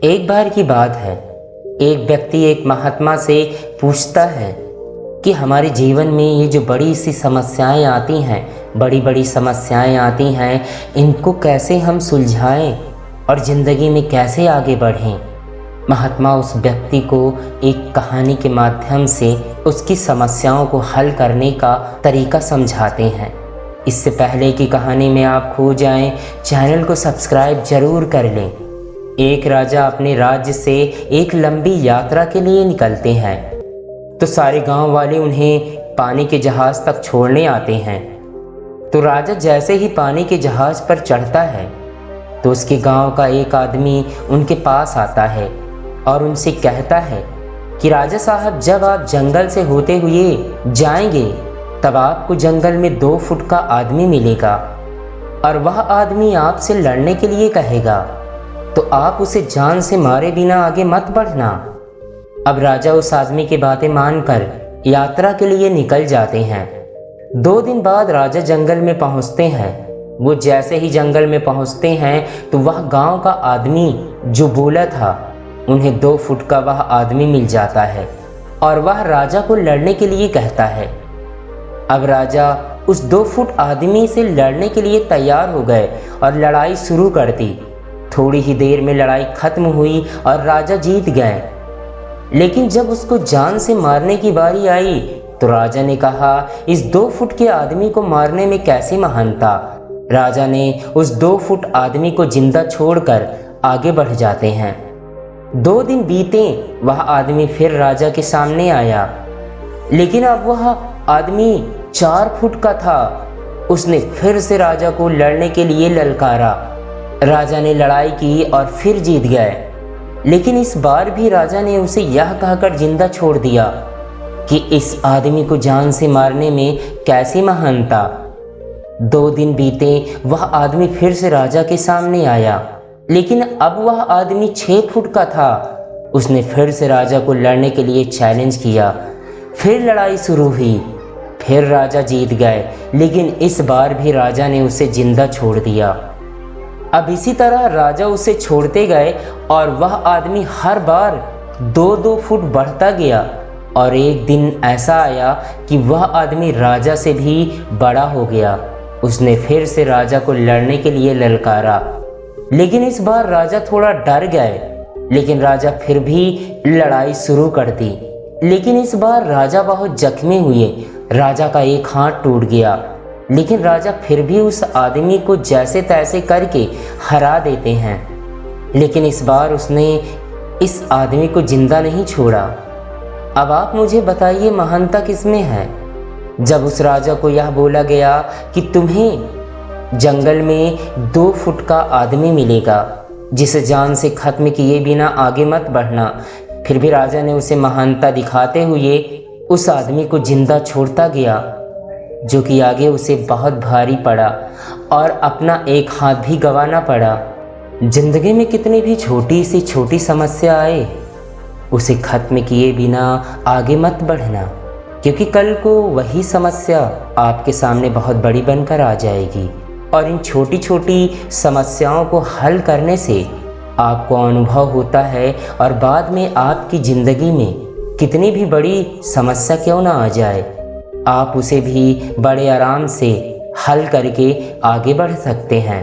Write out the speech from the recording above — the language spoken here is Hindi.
एक बार की बात है, एक व्यक्ति एक महात्मा से पूछता है कि हमारे जीवन में ये जो बड़ी सी समस्याएं आती हैं, बड़ी बड़ी समस्याएं आती हैं, इनको कैसे हम सुलझाएं और ज़िंदगी में कैसे आगे बढ़ें। महात्मा उस व्यक्ति को एक कहानी के माध्यम से उसकी समस्याओं को हल करने का तरीका समझाते हैं। इससे पहले कि कहानी में आप खो जाएं, चैनल को सब्सक्राइब जरूर कर लें। एक राजा अपने राज्य से एक लंबी यात्रा के लिए निकलते हैं, तो सारे गांव वाले उन्हें पानी के जहाज तक छोड़ने आते हैं। तो राजा जैसे ही पानी के जहाज पर चढ़ता है, तो उसके गांव का एक आदमी उनके पास आता है और उनसे कहता है कि राजा साहब, जब आप जंगल से होते हुए जाएंगे, तब आपको जंगल में 2 फुट का आदमी मिलेगा और वह आदमी आपसे लड़ने के लिए कहेगा, तो आप उसे जान से मारे बिना आगे मत बढ़ना। अब राजा उस आदमी की बातें मानकर यात्रा के लिए निकल जाते हैं। 2 दिन बाद राजा जंगल में पहुंचते हैं। वो जैसे ही जंगल में पहुंचते हैं, तो वह गांव का आदमी जो बोला था, उन्हें 2 फुट का वह आदमी मिल जाता है और वह राजा को लड़ने के लिए कहता है। अब राजा उस 2 फुट आदमी से लड़ने के लिए तैयार हो गए और लड़ाई शुरू कर दी। थोड़ी ही देर में लड़ाई खत्म हुई और राजा जीत गए। लेकिन जब उसको जान से मारने की बारी आई, तो राजा ने कहा, इस 2 फुट के आदमी को मारने में कैसी महानता। राजा ने उस 2 फुट आदमी को जिंदा छोड़कर आगे बढ़ जाते हैं। 2 दिन बीते, वह आदमी फिर राजा के सामने आया, लेकिन अब वह आदमी 4 फुट का था। उसने फिर से राजा को लड़ने के लिए ललकारा। राजा ने लड़ाई की और फिर जीत गए, लेकिन इस बार भी राजा ने उसे यह कहकर जिंदा छोड़ दिया कि इस आदमी को जान से मारने में कैसी महानता। 2 दिन बीते, वह आदमी फिर से राजा के सामने आया, लेकिन अब वह आदमी 6 फुट का था। उसने फिर से राजा को लड़ने के लिए चैलेंज किया। फिर लड़ाई शुरू हुई, फिर राजा जीत गए, लेकिन इस बार भी राजा ने उसे जिंदा छोड़ दिया। अब इसी तरह राजा उसे छोड़ते गए और वह आदमी हर बार 2-2 फुट बढ़ता गया और एक दिन ऐसा आया कि वह आदमी राजा से भी बड़ा हो गया। उसने फिर से राजा को लड़ने के लिए ललकारा, लेकिन इस बार राजा थोड़ा डर गए, लेकिन राजा फिर भी लड़ाई शुरू कर दी। लेकिन इस बार राजा बहुत जख्मी हुए। राजा का एक हाथ टूट गया, लेकिन राजा फिर भी उस आदमी को जैसे तैसे करके हरा देते हैं। लेकिन इस बार उसने इस आदमी को जिंदा नहीं छोड़ा। अब आप मुझे बताइए, महानता किसमें है। जब उस राजा को यह बोला गया कि तुम्हें जंगल में 2 फुट का आदमी मिलेगा, जिसे जान से खत्म किए बिना आगे मत बढ़ना, फिर भी राजा ने उसे महानता दिखाते हुए उस आदमी को जिंदा छोड़ता गया, जो कि आगे उसे बहुत भारी पड़ा और अपना एक हाथ भी गंवाना पड़ा। जिंदगी में कितनी भी छोटी सी छोटी समस्या आए, उसे खत्म किए बिना आगे मत बढ़ना, क्योंकि कल को वही समस्या आपके सामने बहुत बड़ी बनकर आ जाएगी। और इन छोटी छोटी समस्याओं को हल करने से आपको अनुभव होता है, और बाद में आपकी ज़िंदगी में कितनी भी बड़ी समस्या क्यों ना आ जाए, आप उसे भी बड़े आराम से हल करके आगे बढ़ सकते हैं।